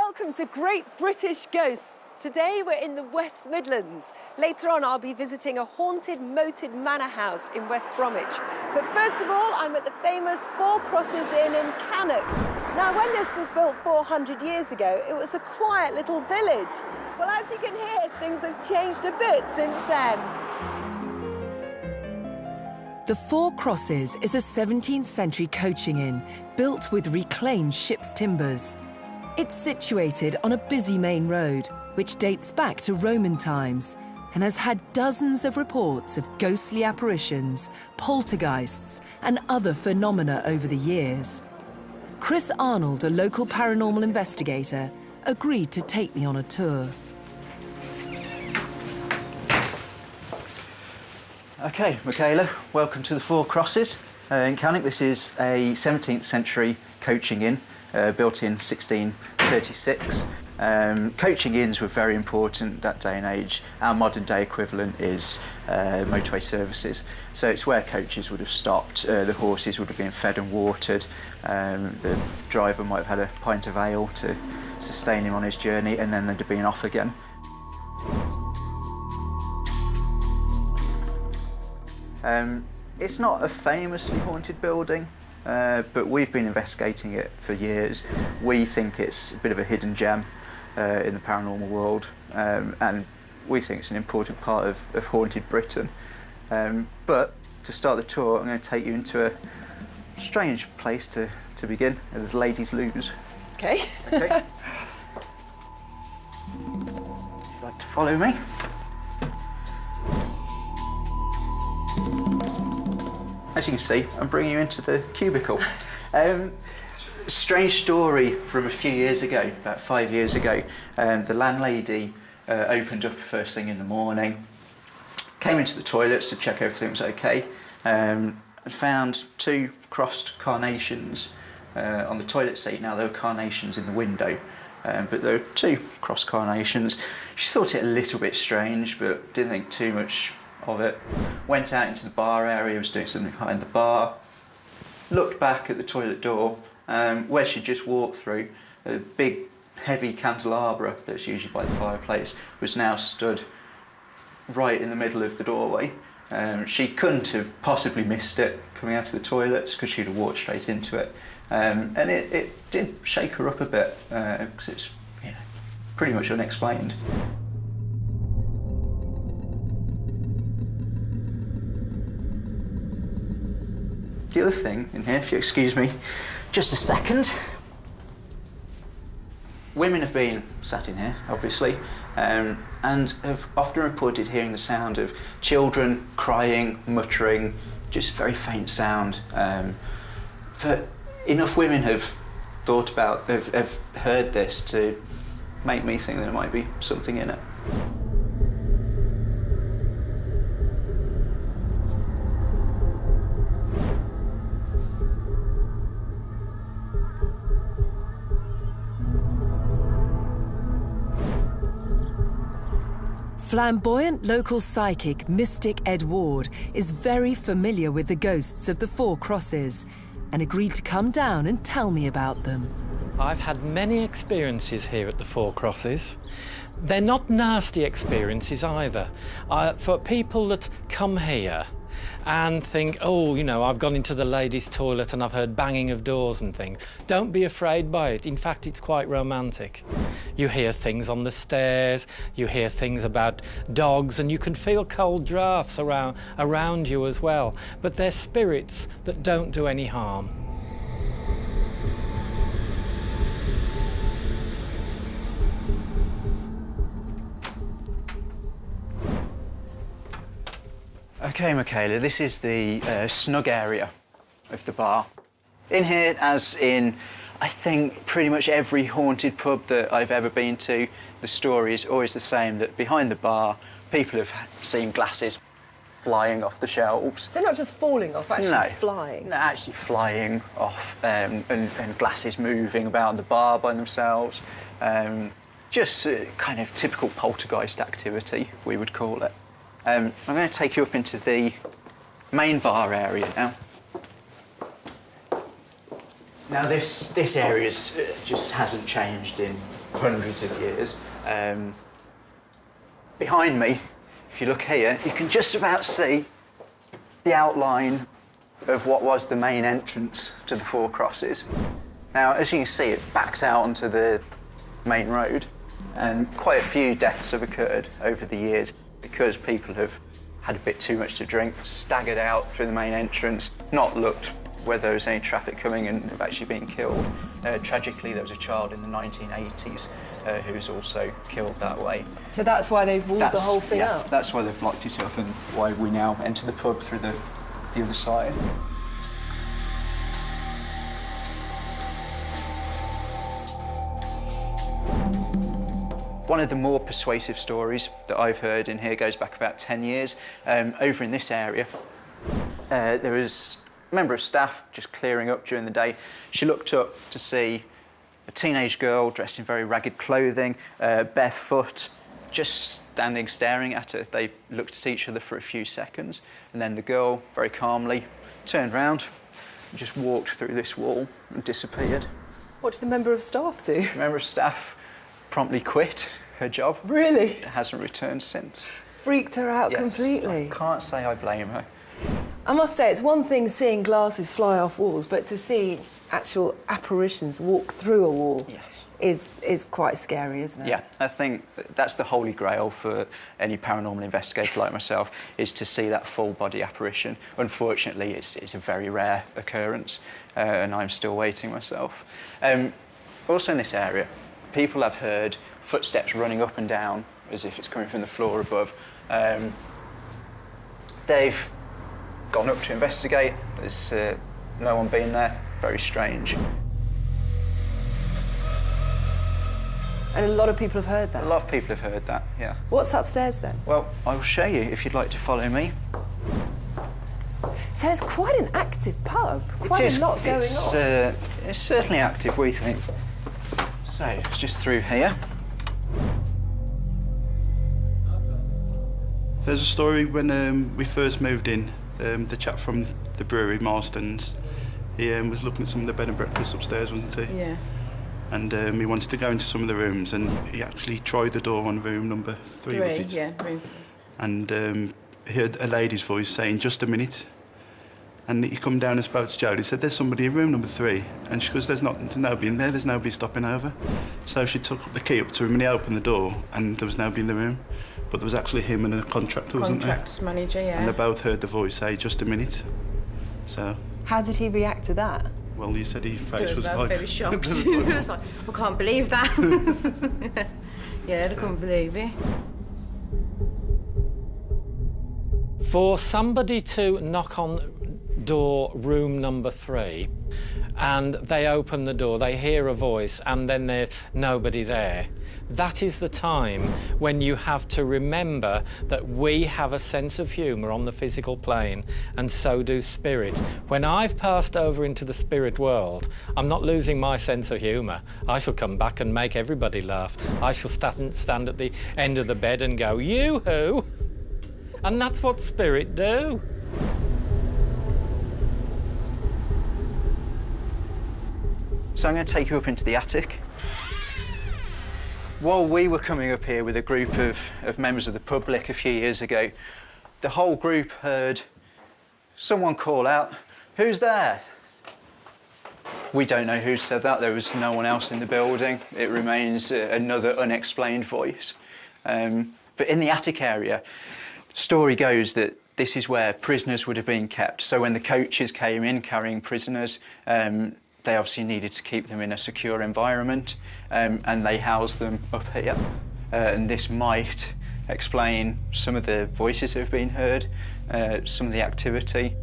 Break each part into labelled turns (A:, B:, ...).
A: welcome to Great British Ghosts. Today we're in the West Midlands. Later on I'll be visiting a haunted, moated manor house in West Bromwich. But first of all, I'm at the famous Four Crosses Inn in Cannock. Now, when this was built 400 years ago, it was a quiet little village. Well, as you can hear, things have changed a bit since then.
B: The Four Crosses is a 17th century coaching inn built with reclaimed ship's timbers. It's situated on a busy main road, which dates back to Roman times and has had dozens of reports of ghostly apparitions, poltergeists, and other phenomena over the years. Chris Arnold, a local paranormal investigator, agreed to take me on a tour.
C: OK, Michaela, welcome to the Four Crosses in Cannock. This is a 17th century coaching inn built in 1636. Coaching inns were very important that day and age. Our modern day equivalent is motorway services. So it's where coaches would have stopped, the horses would have been fed and watered, the driver might have had a pint of ale to sustain him on his journey, and then they'd have been off again. It's not a famously haunted building, but we've been investigating it for years. We think it's a bit of a hidden gem in the paranormal world, and we think it's an important part of haunted Britain. But to start the tour, I'm going to take you into a strange place to begin, the ladies' loos.
A: OK.
C: OK. Would you like to follow me? As you can see, I'm bringing you into the cubicle. Strange story from a few years ago, about 5 years ago. The landlady opened up first thing in the morning, came into the toilets to check everything was OK, and found two crossed carnations on the toilet seat. Now, there were carnations in the window, but there were two crossed carnations. She thought it a little bit strange, but didn't think too much of it. Went out into the bar area, was doing something behind the bar, looked back at the toilet door, where she just walked through. A big, heavy candelabra that's usually by the fireplace was now stood right in the middle of the doorway. She couldn't have possibly missed it coming out of the toilets because she'd have walked straight into it. And it did shake her up a bit because it's pretty much unexplained. The other thing in here, if you excuse me just a second. Women have been sat in here, obviously, and have often reported hearing the sound of children crying, muttering, just very faint sound. But enough women have heard this to make me think that there might be something in it.
B: Flamboyant local psychic mystic Ed Ward is very familiar with the ghosts of the Four Crosses and agreed to come down and tell me about them.
D: I've had many experiences here at the Four Crosses. They're not nasty experiences either. For people that come here and think, oh, you know, I've gone into the ladies' toilet and I've heard banging of doors and things, don't be afraid by it. In fact, it's quite romantic. You hear things on the stairs, you hear things about dogs, and you can feel cold drafts around you as well. But they're spirits that don't do any harm.
C: OK, Michaela, this is the snug area of the bar. In here, as in, I think, pretty much every haunted pub that I've ever been to, the story is always the same, that behind the bar, people have seen glasses flying off the shelves.
A: So not just falling off, actually flying?
C: No, actually flying off, and glasses moving about the bar by themselves. Just kind of typical poltergeist activity, we would call it. I'm going to take you up into the main bar area now. Now this area just hasn't changed in hundreds of years. Behind me, if you look here, you can just about see the outline of what was the main entrance to the Four Crosses. Now, as you can see, it backs out onto the main road, and quite a few deaths have occurred over the years because people have had a bit too much to drink, staggered out through the main entrance, not looked whether there was any traffic coming, and have actually been killed. Tragically, there was a child in the 1980s who was also killed that way.
A: So that's why they've walled the whole thing up?
C: That's why they've blocked it up, and why we now enter the pub through the other side. One of the more persuasive stories that I've heard in here goes back about 10 years. Over in this area, there was a member of staff just clearing up during the day. She looked up to see a teenage girl dressed in very ragged clothing, barefoot, just standing staring at her. They looked at each other for a few seconds, and then the girl very calmly turned round and just walked through this wall and disappeared.
A: What did the member of staff do?
C: The member of staff promptly quit her job.
A: Really?
C: Hasn't returned since.
A: Freaked her out
C: Yes,
A: completely.
C: I can't say I blame her.
A: I must say, it's one thing seeing glasses fly off walls, but to see actual apparitions walk through a wall is quite scary, isn't it?
C: Yeah, I think that's the holy grail for any paranormal investigator like myself, is to see that full body apparition. Unfortunately, it's a very rare occurrence, and I'm still waiting myself. Also in this area, people have heard footsteps running up and down as if it's coming from the floor above. They've gone up to investigate. There's no one been there. Very strange.
A: And a lot of people have heard that?
C: A lot of people have heard that, yeah.
A: What's upstairs then?
C: Well, I will show you if you'd like to follow me.
A: So it's quite an active pub, quite a lot going on.
C: It's certainly active, we think. So, it's just through here.
E: There's a story when we first moved in, the chap from the brewery, Marston's, he was looking at some of the bed and breakfast upstairs, wasn't he?
F: Yeah.
E: And he wanted to go into some of the rooms, and he actually tried the door on room number 3, was it?
F: Yeah, room.
E: And he heard a lady's voice saying, "Just a minute." And he come down and spoke to Jodie. He said, "There's somebody in room number 3." And she goes, there's nobody in there, there's nobody stopping over. So she took the key up to him and he opened the door, and there was nobody in the room. But there was actually him and a contractor, wasn't there?
F: Contracts manager, yeah.
E: And they both heard the voice say, "Just a minute." So,
A: How did he react to that?
E: well, he said his face was
F: They were
E: like...
F: very shocked. He was like, I can't believe that. Yeah, they couldn't believe it.
D: For somebody to knock on door room number 3 and they open the door, they hear a voice, and then there's nobody there, that is the time when you have to remember that we have a sense of humour on the physical plane, and so do spirit. When I've passed over into the spirit world, I'm not losing my sense of humour. I shall come back and make everybody laugh. I shall stand at the end of the bed and go, "Yoo-hoo!" And that's what spirit do.
C: So I'm going to take you up into the attic. While we were coming up here with a group of members of the public a few years ago, the whole group heard someone call out, "Who's there?" We don't know who said that. There was no one else in the building. It remains another unexplained voice. But in the attic area, story goes that this is where prisoners would have been kept. So when the coaches came in carrying prisoners, they obviously needed to keep them in a secure environment, and they housed them up here. And this might explain some of the voices that have been heard, some of the activity.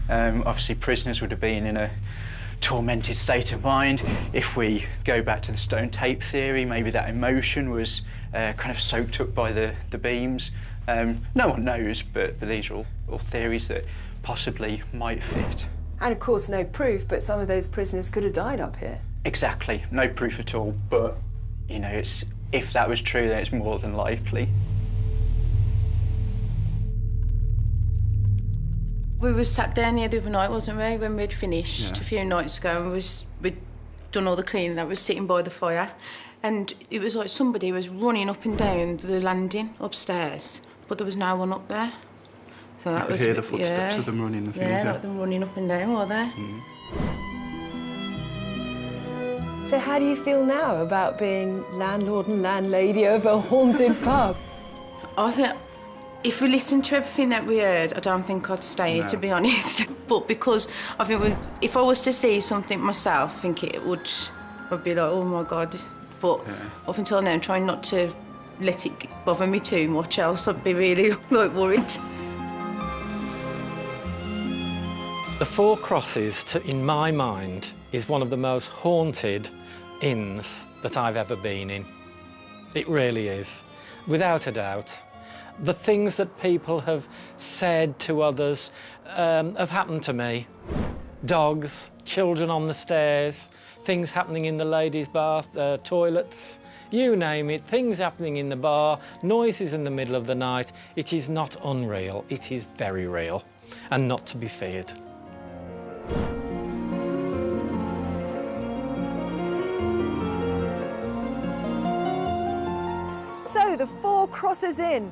C: Obviously, prisoners would have been in a tormented state of mind. If we go back to the stone tape theory, maybe that emotion was kind of soaked up by the beams. No one knows, but these are all theories that possibly might fit.
A: And of course, no proof, but some of those prisoners could have died up here.
C: Exactly, no proof at all, but, you know, if that was true, then it's more than likely.
F: We were sat down here the other night, wasn't we, when we'd finished a few nights ago, and we'd done all the cleaning. That was sitting by the fire, and it was like somebody was running up and down the landing upstairs, but there was no one up there. So that was
E: hear the footsteps of them running and things.
F: Yeah, like them running up and down, were they?
A: So how do you feel now about being landlord and landlady of a haunted pub?
F: I think if we listened to everything that we heard, I don't think I'd stay here, to be honest. But because I think if I was to see something myself, I think I'd be like, oh my God. But up until now, I'm trying not to let it bother me too much, else I'd be really worried.
D: The Four Crosses, in my mind, is one of the most haunted inns that I've ever been in. It really is, without a doubt. The things that people have said to others have happened to me. Dogs, children on the stairs, things happening in the ladies' bath, toilets, you name it, things happening in the bar, noises in the middle of the night. It is not unreal, it is very real and not to be feared.
A: So the Four Crosses Inn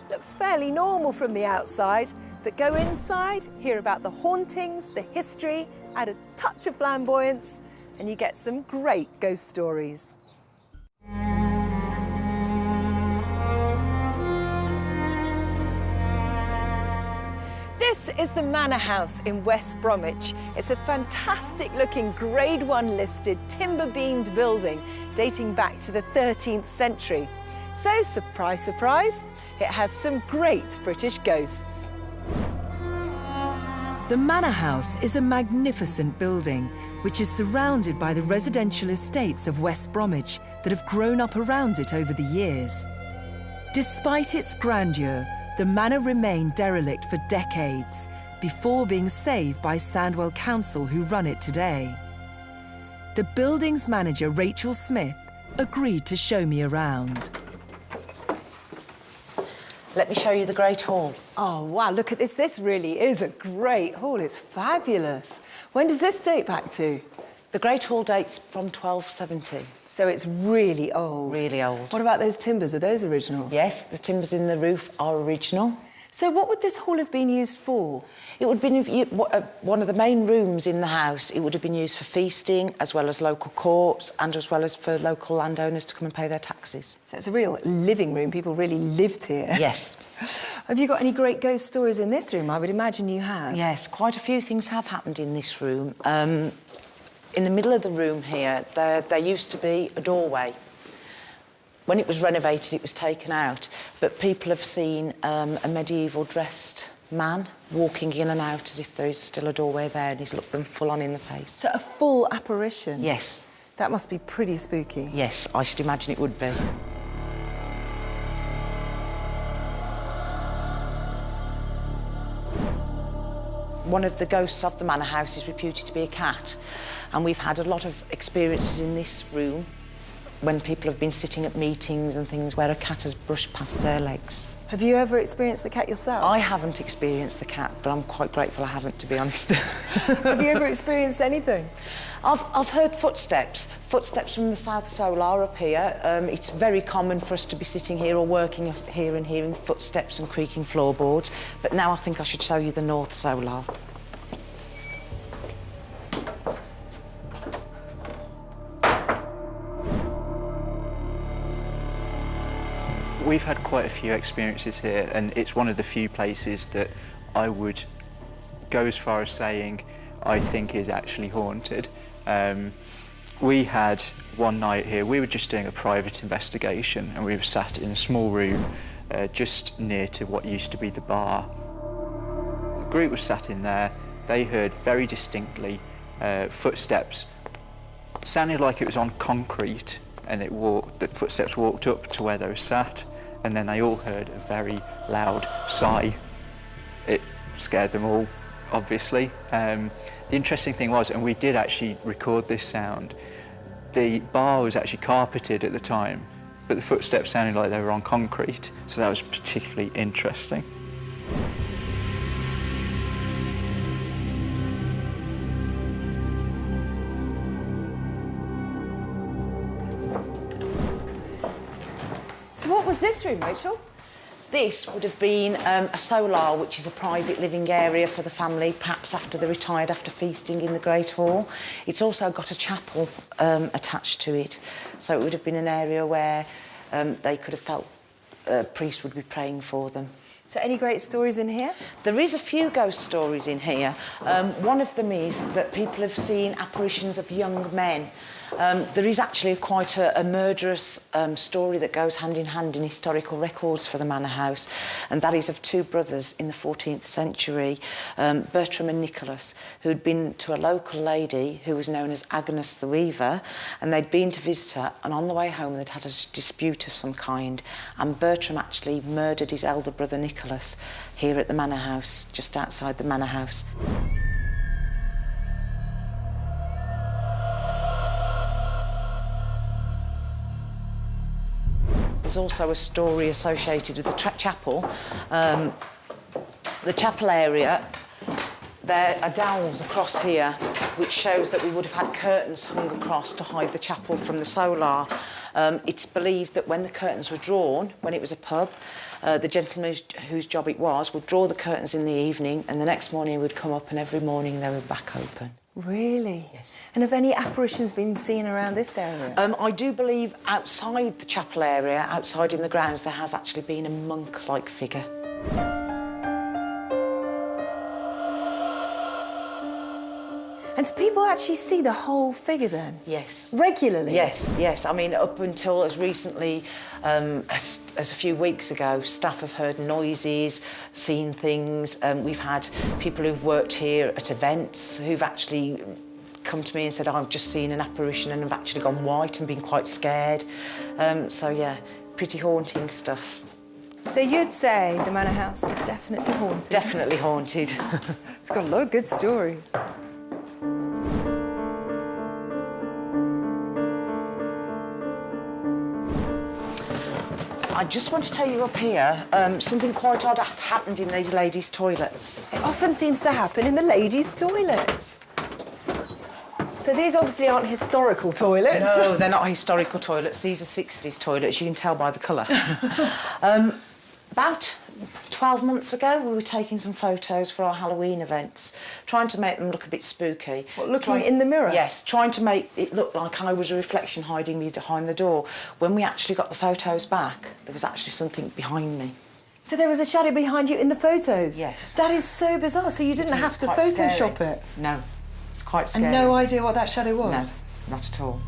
A: looks fairly normal from the outside, but go inside, hear about the hauntings, the history, add a touch of flamboyance, and you get some great ghost stories. This is the Manor House in West Bromwich. It's a fantastic looking Grade 1 listed timber beamed building dating back to the 13th century. So, surprise, surprise, it has some great British ghosts.
B: The Manor House is a magnificent building which is surrounded by the residential estates of West Bromwich that have grown up around it over the years. Despite its grandeur, the manor remained derelict for decades before being saved by Sandwell Council, who run it today. The building's manager, Rachel Smith, agreed to show me around.
G: Let me show you the Great Hall.
A: Oh, wow, look at this. This really is a great hall. It's fabulous. When does this date back to?
G: The Great Hall dates from 1270.
A: So it's really old.
G: Really old.
A: What about those timbers? Are those originals?
G: Yes, the timbers in the roof are original.
A: So what would this hall have been used for?
G: It would have been one of the main rooms in the house. It would have been used for feasting, as well as local courts, and as well as for local landowners to come and pay their taxes.
A: So it's a real living room. People really lived here.
G: Yes.
A: Have you got any great ghost stories in this room? I would imagine you have.
G: Yes, quite a few things have happened in this room. In the middle of the room here, there used to be a doorway. When it was renovated, it was taken out, but people have seen a medieval dressed man walking in and out as if there is still a doorway there, and he's looked them full on in the face.
A: So a full apparition?
G: Yes.
A: That must be pretty spooky.
G: Yes, I should imagine it would be. One of the ghosts of the manor house is reputed to be a cat, and we've had a lot of experiences in this room when people have been sitting at meetings and things where a cat has brushed past their legs.
A: Have you ever experienced the cat yourself?
G: I haven't experienced the cat, but I'm quite grateful I haven't, to be honest.
A: Have you ever experienced anything?
G: I've heard footsteps from the South Solar up here. It's very common for us to be sitting here or working here and hearing footsteps and creaking floorboards, but now I think I should show you the North Solar.
C: We've had quite a few experiences here, and it's one of the few places that I would go as far as saying I think is actually haunted. We had one night here, we were just doing a private investigation, and we were sat in a small room just near to what used to be the bar. The group was sat in there. They heard very distinctly footsteps. It sounded like it was on concrete, and the footsteps walked up to where they were sat, and then they all heard a very loud sigh. It scared them all, obviously. The interesting thing was, and we did actually record this sound, the bar was actually carpeted at the time, but the footsteps sounded like they were on concrete, so that was particularly interesting.
A: So what was this room, Rachel?
G: This would have been a solar, which is a private living area for the family, perhaps after they retired after feasting in the Great Hall. It's also got a chapel attached to it, so it would have been an area where they could have felt a priest would be praying for them.
A: So any great stories in here?
G: There is a few ghost stories in here. One of them is that people have seen apparitions of young men. There is actually quite a murderous story that goes hand in hand in historical records for the manor house, and that is of two brothers in the 14th century, Bertram and Nicholas, who had been to a local lady who was known as Agnes the Weaver, and they'd been to visit her, and on the way home they'd had a dispute of some kind, and Bertram actually murdered his elder brother Nicholas here at the manor house, just outside the manor house. There's also a story associated with the chapel. The chapel area, there are dowels across here, which shows that we would have had curtains hung across to hide the chapel from the solar. It's believed that when the curtains were drawn, when it was a pub, the gentleman whose job it was would draw the curtains in the evening, and the next morning he would come up, and every morning they were back open.
A: Really?
G: Yes.
A: And have any apparitions been seen around this area?
G: I do believe outside the chapel area, outside in the grounds, there has actually been a monk-like figure.
A: And do people actually see the whole figure then?
G: Yes.
A: Regularly?
G: Yes, yes. I mean, up until as recently as a few weeks ago, staff have heard noises, seen things. We've had people who've worked here at events who've actually come to me and said, oh, I've just seen an apparition, and have actually gone white and been quite scared. So, yeah, pretty haunting stuff.
A: So you'd say the manor house is definitely haunted?
G: Definitely haunted.
A: It's got a lot of good stories.
G: I just want to tell you up here, something quite odd happened in these ladies' toilets.
A: It often seems to happen in the ladies' toilets. So these obviously aren't historical toilets.
G: No, they're not historical toilets. These are 60s toilets. You can tell by the colour. About 12 months ago, we were taking some photos for our Halloween events, trying to make them look a bit spooky.
A: What, looking in the mirror?
G: Yes, trying to make it look like I was a reflection hiding me behind the door. When we actually got the photos back, there was actually something behind me.
A: So there was a shadow behind you in the photos?
G: Yes.
A: That is so bizarre. So you didn't have to Photoshop it?
G: No, it's quite scary.
A: And no idea what that shadow was?
G: No, not at all.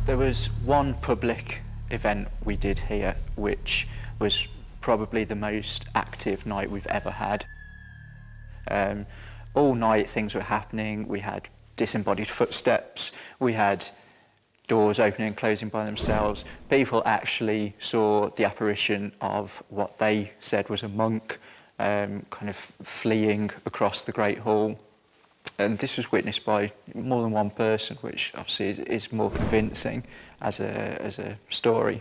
C: There was one public event we did here which was probably the most active night we've ever had. All night things were happening. We had disembodied footsteps, we had doors opening and closing by themselves. People actually saw the apparition of what they said was a monk kind of fleeing across the Great Hall. And this was witnessed by more than one person, which obviously is more convincing as a story.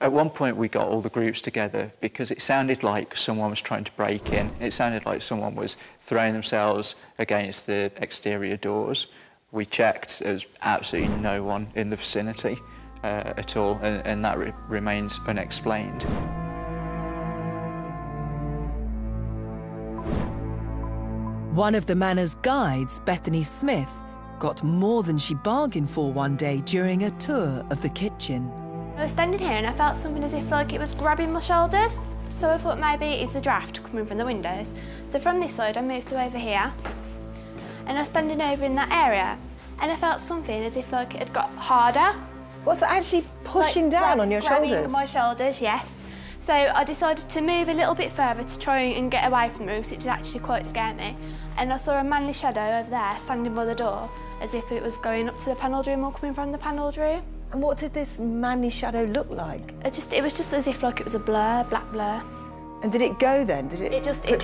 C: At one point we got all the groups together because it sounded like someone was trying to break in. It sounded like someone was throwing themselves against the exterior doors. We checked, there was absolutely no one in the vicinity at all, and that remains unexplained.
B: One of the manor's guides, Bethany Smith, got more than she bargained for one day during a tour of the kitchen.
H: I was standing here and I felt something as if like it was grabbing my shoulders. So I thought maybe it's the draft coming from the windows. So from this side I moved to over here and I was standing over in that area and I felt something as if like it had got harder.
A: What's that actually pushing
H: like,
A: down on your shoulders?
H: Grabbing my shoulders, yes. So I decided to move a little bit further to try and get away from it because it did actually quite scare me. And I saw a manly shadow over there standing by the door as if it was going up to the panelled room or coming from the panelled room.
A: And what did this manly shadow look like?
H: It was just as if like it was a blur, black blur.
A: And did it go then? Did it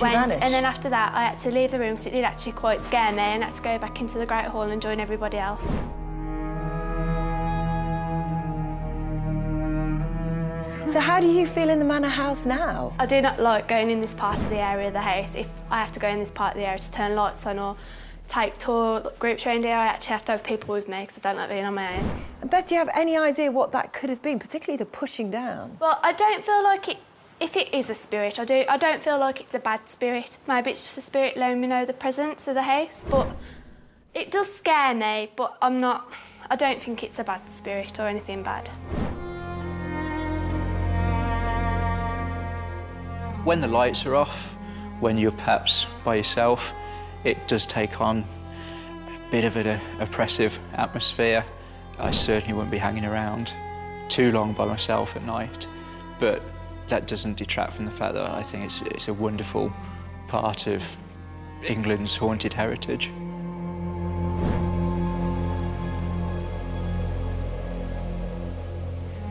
H: went,
A: vanish?
H: And then after that I had to leave the room because it did actually quite scare me and I had to go back into the Great Hall and join everybody else.
A: So how do you feel in the manor house now?
H: I do not like going in this part of the area of the house. If I have to go in this part of the area to turn lights on or take tour groups around here, I actually have to have people with me because I don't like being on my own.
A: And Beth, do you have any idea what that could have been, particularly the pushing down?
H: Well, I don't feel like it. If it is a spirit, I don't feel like it's a bad spirit. Maybe it's just a spirit letting me know the presence of the house, but it does scare me, but I don't think it's a bad spirit or anything bad.
C: When the lights are off, when you're perhaps by yourself, it does take on a bit of an oppressive atmosphere. I certainly wouldn't be hanging around too long by myself at night, but that doesn't detract from the fact that I think it's a wonderful part of England's haunted heritage.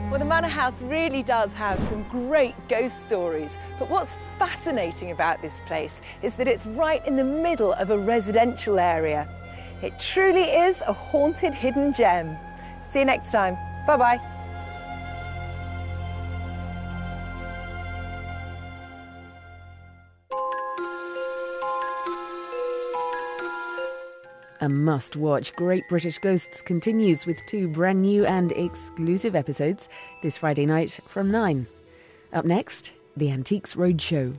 A: Well, the Manor House really does have some great ghost stories, but what's fascinating about this place is that it's right in the middle of a residential area. It truly is a haunted hidden gem. See you next time. Bye-bye.
I: A must-watch Great British Ghosts continues with 2 brand new and exclusive episodes this Friday night from 9. Up next, the Antiques Roadshow.